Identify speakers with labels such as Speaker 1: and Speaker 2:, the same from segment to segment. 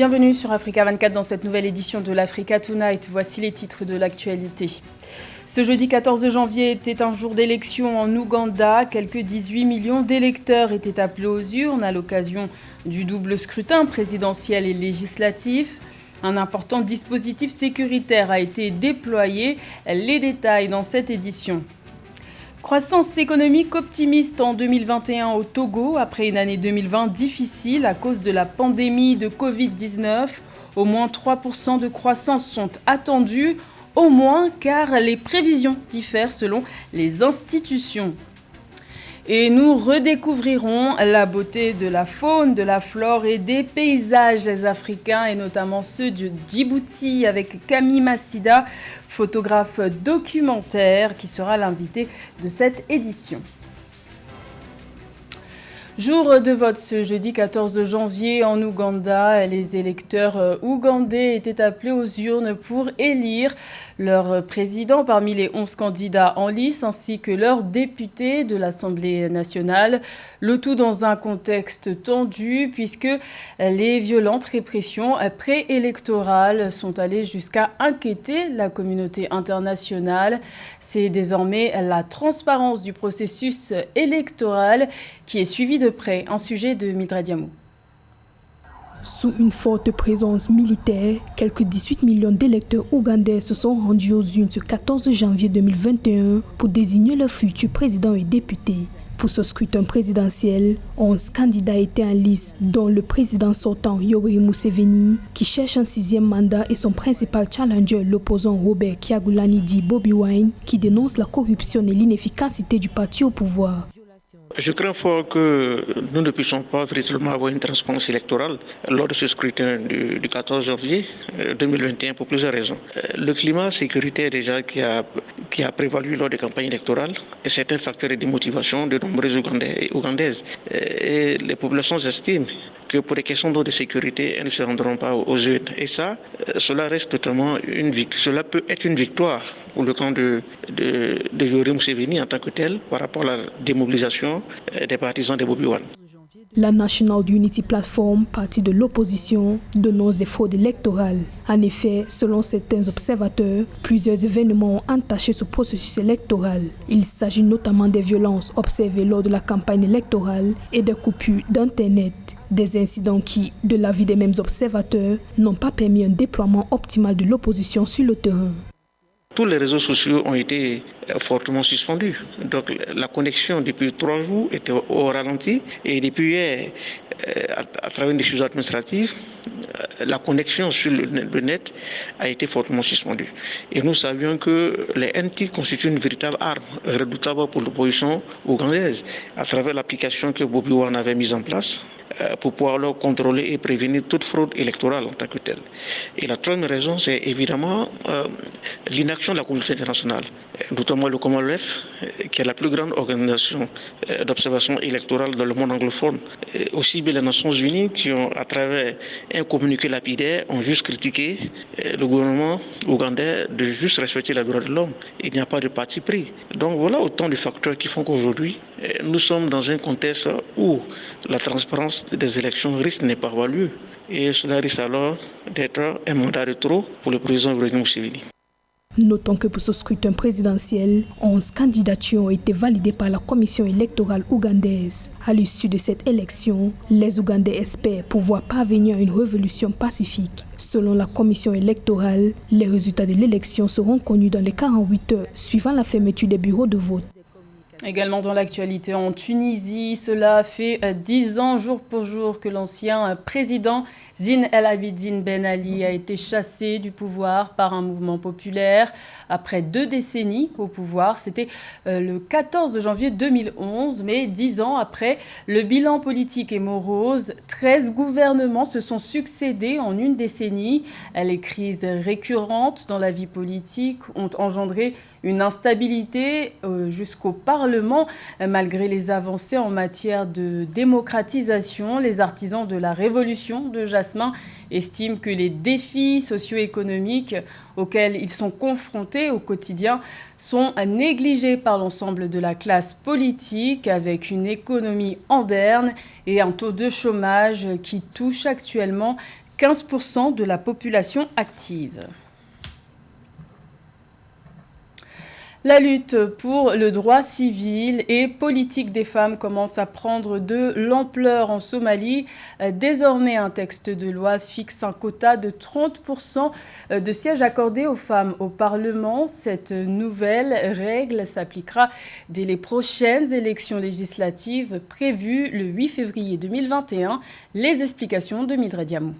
Speaker 1: Bienvenue sur Africa 24 dans cette nouvelle édition de l'Africa Tonight. Voici les titres de l'actualité. Ce jeudi 14 janvier était un jour d'élection en Ouganda. Quelques 18 millions d'électeurs étaient appelés aux urnes à l'occasion du double scrutin présidentiel et législatif. Un important dispositif sécuritaire a été déployé. Les détails dans cette édition. Croissance économique optimiste en 2021 au Togo, après une année 2020 difficile à cause de la pandémie de Covid-19. Au moins 3% de croissance sont attendus, au moins car les prévisions diffèrent selon les institutions. Et nous redécouvrirons la beauté de la faune, de la flore et des paysages africains, et notamment ceux de Djibouti avec Camille Massida, photographe documentaire qui sera l'invité de cette édition. Jour de vote ce jeudi 14 janvier en Ouganda. Les électeurs ougandais étaient appelés aux urnes pour élire leur président parmi les 11 candidats en lice ainsi que leurs députés de l'Assemblée nationale. Le tout dans un contexte tendu puisque les violentes répressions préélectorales sont allées jusqu'à inquiéter la communauté internationale. C'est désormais la transparence du processus électoral qui est suivie de près. Un sujet de Mildred Diamou.
Speaker 2: Sous une forte présence militaire, quelques 18 millions d'électeurs ougandais se sont rendus aux urnes ce 14 janvier 2021 pour désigner leur futur président et députés. Pour ce scrutin présidentiel, 11 candidats étaient en lice, dont le président sortant Yoweri Museveni, qui cherche un 6e mandat, et son principal challenger, l'opposant Robert Kyagulanyi dit Bobi Wine, qui dénonce la corruption et l'inefficacité du parti au pouvoir.
Speaker 3: Je crains fort que nous ne puissions pas véritablement avoir une transparence électorale lors de ce scrutin du 14 janvier 2021 pour plusieurs raisons. Le climat sécuritaire déjà qui a prévalu lors des campagnes électorales et certains facteurs de démotivation de nombreux Ougandais et Ougandaises. Et les populations estiment que pour des questions de sécurité, elles ne se rendront pas aux urnes. Et ça, cela reste totalement cela peut être une victoire pour le camp de Yoweri Museveni en tant que tel par rapport à la démobilisation des partisans de Bobi Wine.
Speaker 2: La National Unity Platform, parti de l'opposition, dénonce des fraudes électorales. En effet, selon certains observateurs, plusieurs événements ont entaché ce processus électoral. Il s'agit notamment des violences observées lors de la campagne électorale et des coupures d'Internet. Des incidents qui, de l'avis des mêmes observateurs, n'ont pas permis un déploiement optimal de l'opposition sur le terrain.
Speaker 3: Tous les réseaux sociaux ont été fortement suspendus. Donc la connexion depuis 3 jours était au ralenti et depuis hier, à travers des choses administratives, la connexion sur le net a été fortement suspendue. Et nous savions que les NT constituent une véritable arme redoutable pour l'opposition ougandaise à travers l'application que Bobi Wine avait mise en place pour pouvoir leur contrôler et prévenir toute fraude électorale en tant que telle. Et la troisième raison, c'est évidemment l'inaction de la communauté internationale, notamment le Commonwealth, qui est la plus grande organisation d'observation électorale dans le monde anglophone. Et aussi bien les Nations Unies qui ont, à travers un communiqué lapidaire, ont juste critiqué le gouvernement ougandais de juste respecter les droits de l'homme. Il n'y a pas de parti pris. Donc voilà autant de facteurs qui font qu'aujourd'hui, nous sommes dans un contexte où la transparence des élections risque de ne pas avoir lieu. Et cela risque alors d'être un mandat de trop pour le président Yoweri Museveni.
Speaker 2: Notons que pour ce scrutin présidentiel, 11 candidatures ont été validées par la commission électorale ougandaise. À l'issue de cette élection, les Ougandais espèrent pouvoir parvenir à une révolution pacifique. Selon la commission électorale, les résultats de l'élection seront connus dans les 48 heures suivant la fermeture des bureaux de vote.
Speaker 1: Également dans l'actualité en Tunisie, cela fait 10 ans jour pour jour que l'ancien président Zine El Abidine Ben Ali a été chassé du pouvoir par un mouvement populaire. Après 2 décennies au pouvoir, c'était le 14 janvier 2011, mais 10 ans après, le bilan politique est morose. 13 gouvernements se sont succédés en une décennie. Les crises récurrentes dans la vie politique ont engendré une instabilité jusqu'au Parlement. Malgré les avancées en matière de démocratisation, les artisans de la révolution de Jasmin estiment que les défis socio-économiques auxquels ils sont confrontés au quotidien sont négligés par l'ensemble de la classe politique, avec une économie en berne et un taux de chômage qui touche actuellement 15% de la population active. La lutte pour le droit civil et politique des femmes commence à prendre de l'ampleur en Somalie. Désormais, un texte de loi fixe un quota de 30% de sièges accordés aux femmes au Parlement. Cette nouvelle règle s'appliquera dès les prochaines élections législatives prévues le 8 février 2021. Les explications de Mildred Diamou.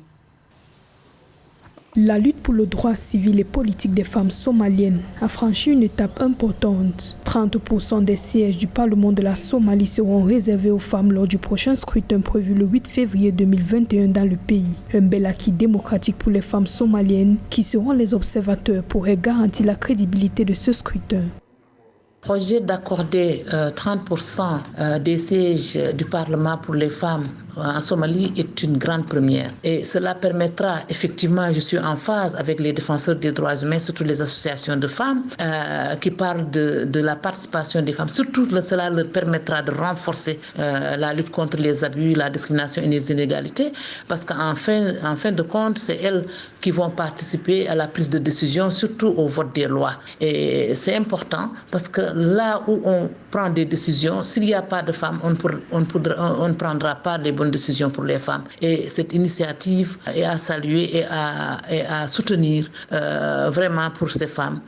Speaker 2: La lutte pour le droit civil et politique des femmes somaliennes a franchi une étape importante. 30% des sièges du Parlement de la Somalie seront réservés aux femmes lors du prochain scrutin prévu le 8 février 2021 dans le pays. Un bel acquis démocratique pour les femmes somaliennes qui seront les observateurs pourrait garantir la crédibilité de ce scrutin.
Speaker 4: Le projet d'accorder 30% des sièges du Parlement pour les femmes en Somalie est une grande première. Et cela permettra, effectivement, je suis en phase avec les défenseurs des droits humains, surtout les associations de femmes, qui parlent de la participation des femmes. Surtout, cela leur permettra de renforcer la lutte contre les abus, la discrimination et les inégalités, parce qu'en fin de compte, c'est elles qui vont participer à la prise de décision, surtout au vote des lois. Et c'est important, parce que là où on prend des décisions, s'il n'y a pas de femmes, on ne prendra pas les bonnes décisions pour les femmes. Et cette initiative est à saluer et à soutenir vraiment pour ces femmes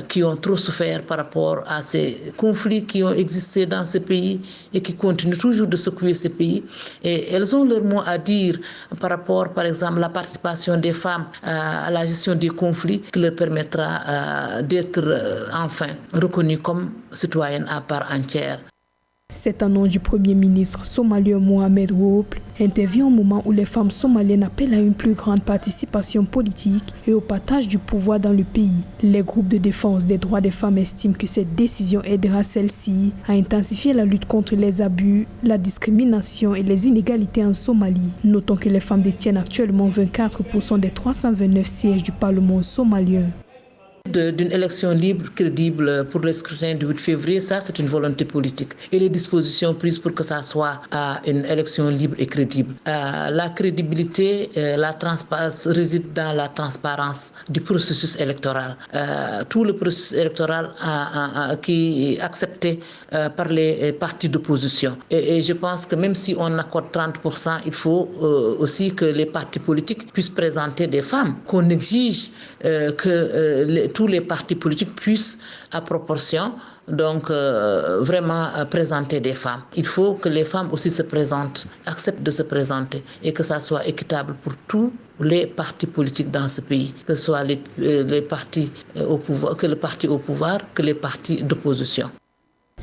Speaker 4: qui ont trop souffert par rapport à ces conflits qui ont existé dans ces pays et qui continuent toujours de secouer ces pays. Et elles ont leur mot à dire par rapport, par exemple, à la participation des femmes à la gestion des conflits qui leur permettra d'être enfin reconnues comme citoyennes à part entière.
Speaker 2: Cette annonce du Premier ministre somalien Mohamed Roble intervient au moment où les femmes somaliennes appellent à une plus grande participation politique et au partage du pouvoir dans le pays. Les groupes de défense des droits des femmes estiment que cette décision aidera celles-ci à intensifier la lutte contre les abus, la discrimination et les inégalités en Somalie. Notons que les femmes détiennent actuellement 24% des 329 sièges du Parlement somalien.
Speaker 4: D'une élection libre, crédible pour le scrutin du 8 février, ça c'est une volonté politique. Et les dispositions prises pour que ça soit une élection libre et crédible. La crédibilité, la transparence réside dans la transparence du processus électoral. Tout le processus électoral qui est accepté par les partis d'opposition. Et je pense que même si on accorde 30%, il faut aussi que les partis politiques puissent présenter des femmes, qu'on exige que tous les partis politiques puissent, à proportion, donc vraiment présenter des femmes. Il faut que les femmes aussi se présentent, acceptent de se présenter et que ça soit équitable pour tous les partis politiques dans ce pays, que ce soit les partis au pouvoir, que le parti au pouvoir, que les partis d'opposition.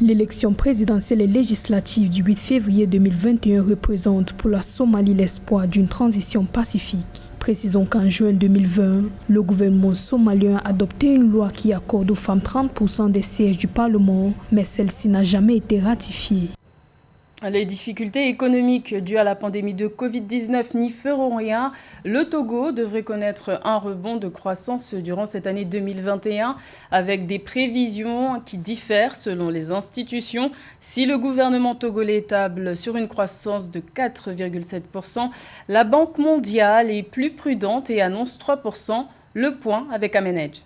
Speaker 2: L'élection présidentielle et législative du 8 février 2021 représente pour la Somalie l'espoir d'une transition pacifique. Précisons qu'en juin 2020, le gouvernement somalien a adopté une loi qui accorde aux femmes 30% des sièges du Parlement, mais celle-ci n'a jamais été ratifiée.
Speaker 1: Les difficultés économiques dues à la pandémie de Covid-19 n'y feront rien. Le Togo devrait connaître un rebond de croissance durant cette année 2021 avec des prévisions qui diffèrent selon les institutions. Si le gouvernement togolais table sur une croissance de 4,7%, la Banque mondiale est plus prudente et annonce 3%. Le point avec Amenedj.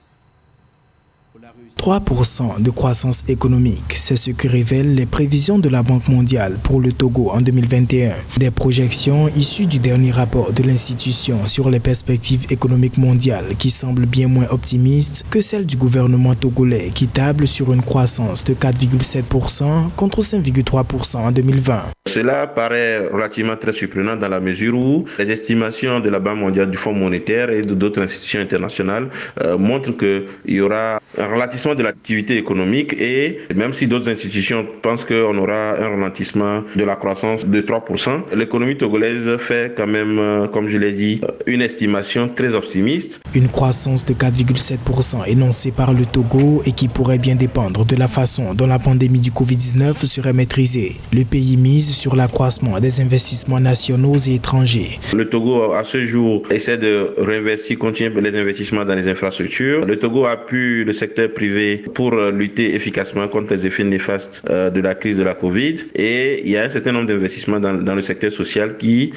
Speaker 5: 3% de croissance économique, c'est ce que révèlent les prévisions de la Banque mondiale pour le Togo en 2021. Des projections issues du dernier rapport de l'institution sur les perspectives économiques mondiales qui semblent bien moins optimistes que celles du gouvernement togolais qui table sur une croissance de 4,7% contre 5,3% en 2020.
Speaker 6: Cela paraît relativement très surprenant dans la mesure où les estimations de la Banque mondiale, du Fonds monétaire et d'autres institutions internationales montrent qu'il y aura un ralentissement de l'activité économique et même si d'autres institutions pensent qu'on aura un ralentissement de la croissance de 3%, l'économie togolaise fait quand même, comme je l'ai dit, une estimation très optimiste.
Speaker 5: Une croissance de 4,7% énoncée par le Togo et qui pourrait bien dépendre de la façon dont la pandémie du Covid-19 serait maîtrisée. Le pays mise sur l'accroissement des investissements nationaux et étrangers.
Speaker 6: Le Togo, à ce jour, essaie de réinvestir, continuer les investissements dans les infrastructures. Le Togo appuie le secteur privé pour lutter efficacement contre les effets néfastes de la crise de la Covid. Et il y a un certain nombre d'investissements dans le secteur social qui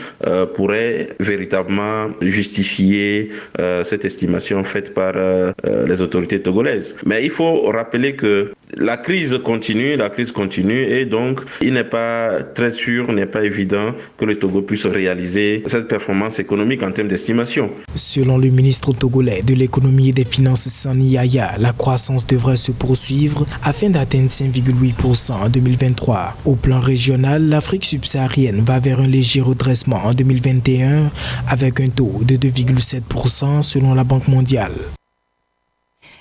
Speaker 6: pourraient véritablement justifier cette estimation faite par les autorités togolaises. Mais il faut rappeler que la crise continue et donc il n'est pas très sûr, n'est pas évident que le Togo puisse réaliser cette performance économique en termes d'estimation.
Speaker 5: Selon le ministre togolais de l'économie et des finances Sani Yaya, la croissance devrait se poursuivre afin d'atteindre 5,8% en 2023. Au plan régional, l'Afrique subsaharienne va vers un léger redressement en 2021 avec un taux de 2,7% selon la Banque mondiale.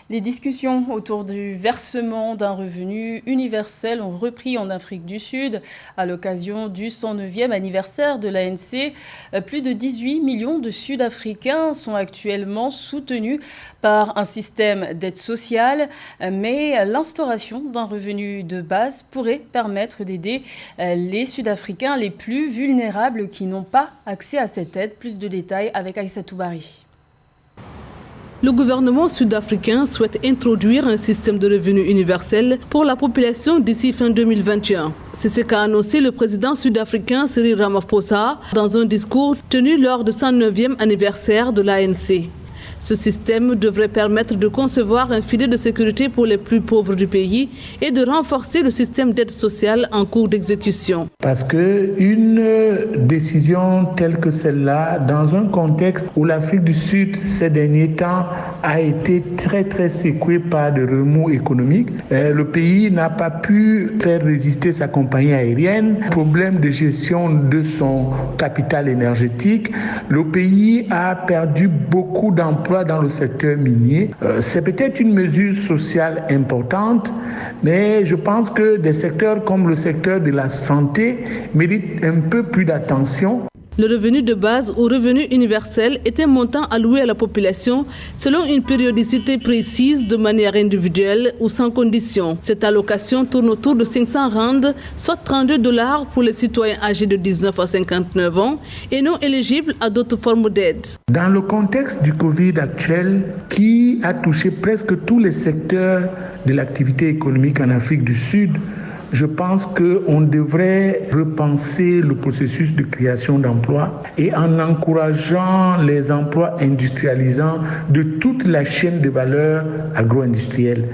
Speaker 1: Les discussions autour du versement d'un revenu universel ont repris en Afrique du Sud à l'occasion du 109e anniversaire de l'ANC. Plus de 18 millions de Sud-Africains sont actuellement soutenus par un système d'aide sociale, mais l'instauration d'un revenu de base pourrait permettre d'aider les Sud-Africains les plus vulnérables qui n'ont pas accès à cette aide. Plus de détails avec Aïssatou Bari.
Speaker 7: Le gouvernement sud-africain souhaite introduire un système de revenu universel pour la population d'ici fin 2021. C'est ce qu'a annoncé le président sud-africain Cyril Ramaphosa dans un discours tenu lors du 109e anniversaire de l'ANC. Ce système devrait permettre de concevoir un filet de sécurité pour les plus pauvres du pays et de renforcer le système d'aide sociale en cours d'exécution.
Speaker 8: Parce qu'une décision telle que celle-là, dans un contexte où l'Afrique du Sud, ces derniers temps, a été très secouée par des remous économiques, le pays n'a pas pu faire résister sa compagnie aérienne, problème de gestion de son capital énergétique. Le pays a perdu beaucoup d'emplois dans le secteur minier. C'est peut-être une mesure sociale importante, mais je pense que des secteurs comme le secteur de la santé méritent un peu plus d'attention.
Speaker 7: Le revenu de base ou revenu universel est un montant alloué à la population selon une périodicité précise de manière individuelle ou sans condition. Cette allocation tourne autour de 500 rands, soit $32 pour les citoyens âgés de 19 à 59 ans et non éligibles à d'autres formes d'aide.
Speaker 8: Dans le contexte du Covid actuel, qui a touché presque tous les secteurs de l'activité économique en Afrique du Sud, je pense qu'on devrait repenser le processus de création d'emplois et en encourageant les emplois industrialisants de toute la chaîne de valeur agro-industrielle.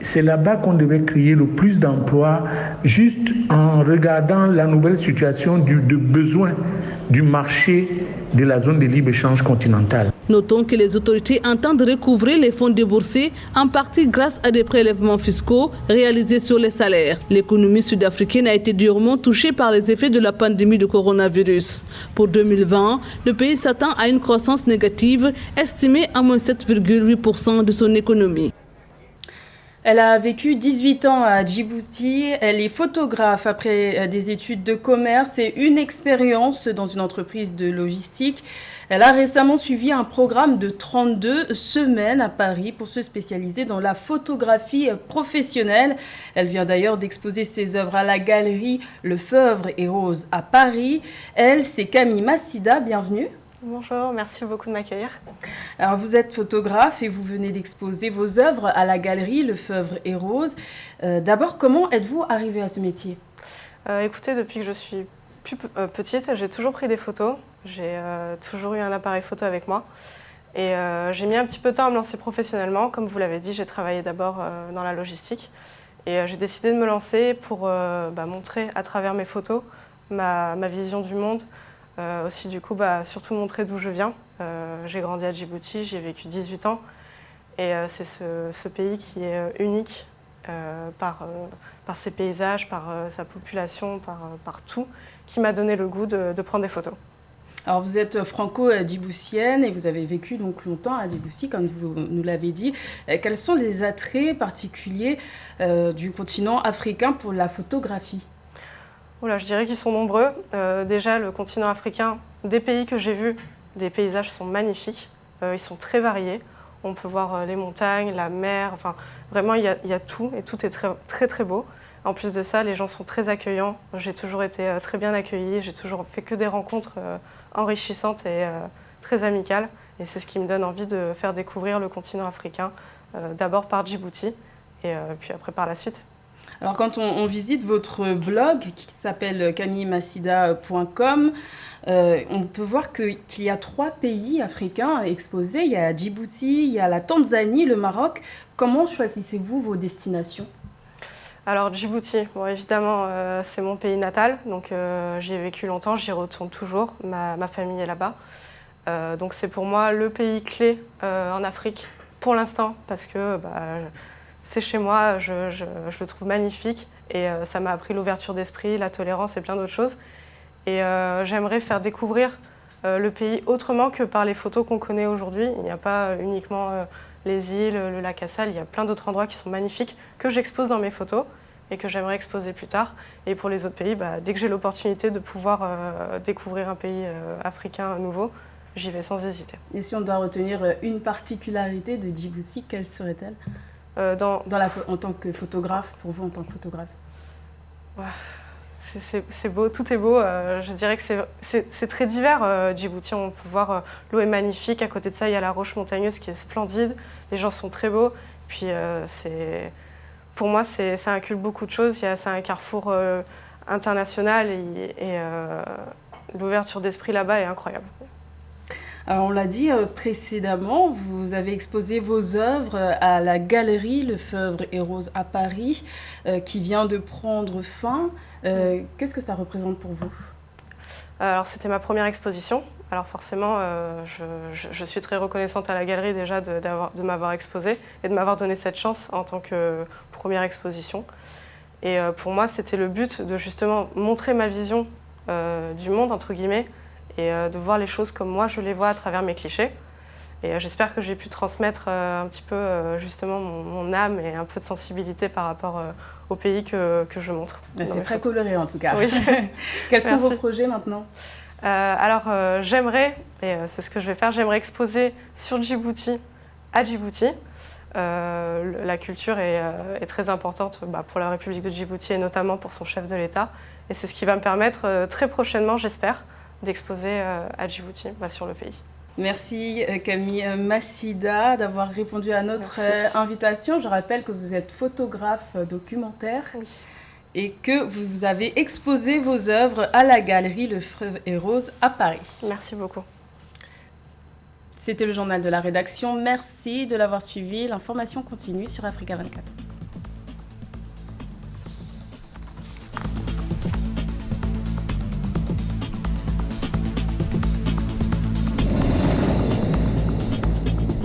Speaker 8: C'est là-bas qu'on devait créer le plus d'emplois, juste en regardant la nouvelle situation de besoin du marché de la zone de libre-échange continentale.
Speaker 7: Notons que les autorités entendent recouvrer les fonds déboursés en partie grâce à des prélèvements fiscaux réalisés sur les salaires. L'économie sud-africaine a été durement touchée par les effets de la pandémie de coronavirus. Pour 2020, le pays s'attend à une croissance négative estimée à moins 7,8% de son économie.
Speaker 1: Elle a vécu 18 ans à Djibouti. Elle est photographe après des études de commerce et une expérience dans une entreprise de logistique. Elle a récemment suivi un programme de 32 semaines à Paris pour se spécialiser dans la photographie professionnelle. Elle vient d'ailleurs d'exposer ses œuvres à la galerie Le Feuvre et Rose à Paris. Elle, c'est Camille Massida. Bienvenue.
Speaker 9: Bonjour, merci beaucoup de m'accueillir.
Speaker 1: Alors vous êtes photographe et vous venez d'exposer vos œuvres à la galerie Le Feuvre et Rose. D'abord, comment êtes-vous arrivée à ce métier ?
Speaker 9: Écoutez, depuis que je suis plus petite, j'ai toujours pris des photos. J'ai toujours eu un appareil photo avec moi. Et j'ai mis un petit peu de temps à me lancer professionnellement. Comme vous l'avez dit, j'ai travaillé d'abord dans la logistique. Et j'ai décidé de me lancer pour montrer à travers mes photos ma vision du monde. Aussi du coup, surtout montrer d'où je viens. J'ai grandi à Djibouti, j'y ai vécu 18 ans. Et c'est ce pays qui est unique par ses paysages, par sa population, par tout, qui m'a donné le goût de prendre des photos.
Speaker 1: Alors vous êtes franco-djiboutienne et vous avez vécu donc longtemps à Djibouti, comme vous nous l'avez dit. Quels sont les attraits particuliers du continent africain pour la photographie ?
Speaker 9: Je dirais qu'ils sont nombreux. Déjà, le continent africain, des pays que j'ai vus, les paysages sont magnifiques. Ils sont très variés. On peut voir les montagnes, la mer, enfin, vraiment, il y a tout et tout est très, très, très beau. En plus de ça, les gens sont très accueillants. J'ai toujours été très bien accueillie. J'ai toujours fait que des rencontres enrichissantes et très amicales. Et c'est ce qui me donne envie de faire découvrir le continent africain, d'abord par Djibouti et puis après par la suite.
Speaker 1: Alors quand on visite votre blog qui s'appelle camillemassida.com, on peut voir qu'il y a 3 pays africains exposés. Il y a Djibouti, il y a la Tanzanie, le Maroc. Comment choisissez-vous vos destinations ?
Speaker 9: Alors Djibouti, bon, évidemment, c'est mon pays natal, donc j'y ai vécu longtemps, j'y retourne toujours, ma famille est là-bas. Donc c'est pour moi le pays clé en Afrique pour l'instant, parce que c'est chez moi, je le trouve magnifique et ça m'a appris l'ouverture d'esprit, la tolérance et plein d'autres choses. Et j'aimerais faire découvrir le pays autrement que par les photos qu'on connaît aujourd'hui. Il n'y a pas uniquement les îles, le lac Assal, il y a plein d'autres endroits qui sont magnifiques que j'expose dans mes photos et que j'aimerais exposer plus tard. Et pour les autres pays, dès que j'ai l'opportunité de pouvoir découvrir un pays africain nouveau, j'y vais sans hésiter.
Speaker 1: Et si on doit retenir une particularité de Djibouti, quelle serait-elle en tant que photographe, pour vous en tant que photographe?
Speaker 9: C'est beau, tout est beau. Je dirais que c'est très divers, Djibouti. On peut voir, l'eau est magnifique. À côté de ça, il y a la roche montagneuse qui est splendide. Les gens sont très beaux. Puis, pour moi, ça inclut beaucoup de choses. C'est un carrefour international et l'ouverture d'esprit là-bas est incroyable.
Speaker 1: Alors, on l'a dit précédemment, vous avez exposé vos œuvres à la galerie Le Feuvre et Rose à Paris, qui vient de prendre fin. Qu'est-ce que ça représente pour vous ?
Speaker 9: Alors, c'était ma première exposition. Alors forcément, je suis très reconnaissante à la galerie déjà de m'avoir exposée et de m'avoir donné cette chance en tant que première exposition. Et pour moi, c'était le but de justement montrer ma vision du monde, entre guillemets, et de voir les choses comme moi je les vois à travers mes clichés. Et j'espère que j'ai pu transmettre un petit peu justement mon âme et un peu de sensibilité par rapport au pays que je montre.
Speaker 1: C'est très coloré en tout cas.
Speaker 9: Oui.
Speaker 1: Quels sont vos projets maintenant ?
Speaker 9: Alors j'aimerais, et c'est ce que je vais faire, j'aimerais exposer sur Djibouti, à Djibouti. La culture est très importante pour la République de Djibouti et notamment pour son chef de l'État. Et c'est ce qui va me permettre très prochainement, j'espère, d'exposer à Djibouti, sur le pays.
Speaker 1: Merci Camille Massida d'avoir répondu à notre invitation. Je rappelle que vous êtes photographe documentaire et que vous avez exposé vos œuvres à la galerie Le Feuvre et Rose à Paris.
Speaker 9: Merci beaucoup.
Speaker 1: C'était le journal de la rédaction. Merci de l'avoir suivi. L'information continue sur Africa 24.